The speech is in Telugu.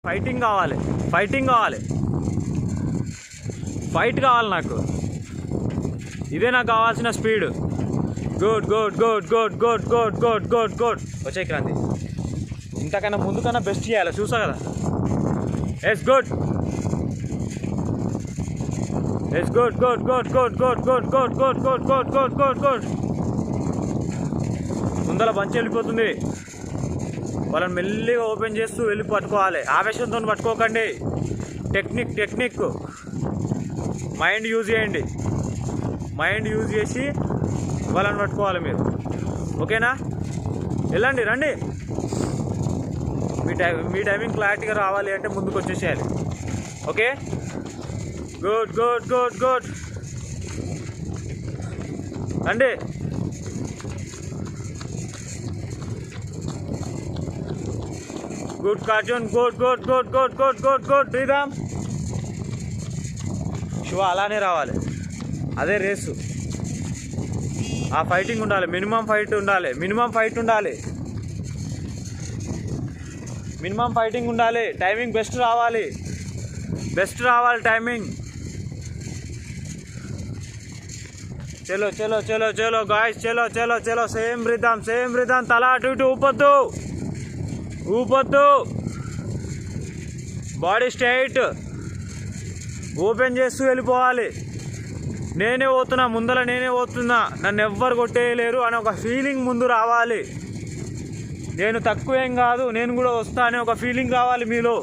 ఫైటింగ్ కావాలి, ఫైటింగ్ కావాలి, ఫైట్ కావాలి నాకు. ఇదే నాకు కావాల్సిన speed. Good good good good good good good good good. వచ్చే క్రాంతి ఇంతకన్నా ముందుకన్నా బెస్ట్ చేయాలి, చూసా కదా. Yes good, yes good good good good good good good good good good good good good. ముందర బంచి వెళ్ళిపోతుంది, వాళ్ళని మెల్లిగా ఓపెన్ చేస్తూ వెళ్ళి పట్టుకోవాలి. ఆవేశంతో పట్టుకోకండి. టెక్నిక్ టెక్నిక్ మైండ్ యూజ్ చేయండి. మైండ్ యూజ్ చేసి వాళ్ళని పట్టుకోవాలి మీరు. ఓకేనా? వెళ్ళండి, రండి. మీ టైమింగ్ క్లారిటీగా రావాలి అంటే ముందుకు వచ్చేసేయాలి. Okay, good good good good. రండి. గుడ్ కార్జున్, good good good good good good good. Sriram Shiva అలానే రావాలి. అదే రేసు. ఆ ఫైటింగ్ ఉండాలి, మినిమం ఫైట్ ఉండాలి, మినిమం ఫైట్ ఉండాలి, మినిమం ఫైటింగ్ ఉండాలి. టైమింగ్ బెస్ట్ రావాలి, బెస్ట్ రావాలి టైమింగ్. చలో చలో చలో చలో గాయస్, చలో చలో చలో. Same rhythm, same rhythm. తల అటు ఇటు ఊపొద్దు, ఊపొద్దు. బాడీ స్ట్రైట్, ఓపెన్ చేస్తూ వెళ్ళిపోవాలి. నేనే పోతున్నా, ముందర నేనే పోతున్నా, నన్ను ఎవ్వరు కొట్టేయలేరు అని ఒక ఫీలింగ్ ముందు రావాలి. నేను తక్కువేం కాదు, నేను కూడా వస్తా అనే ఒక ఫీలింగ్ రావాలి మీలో.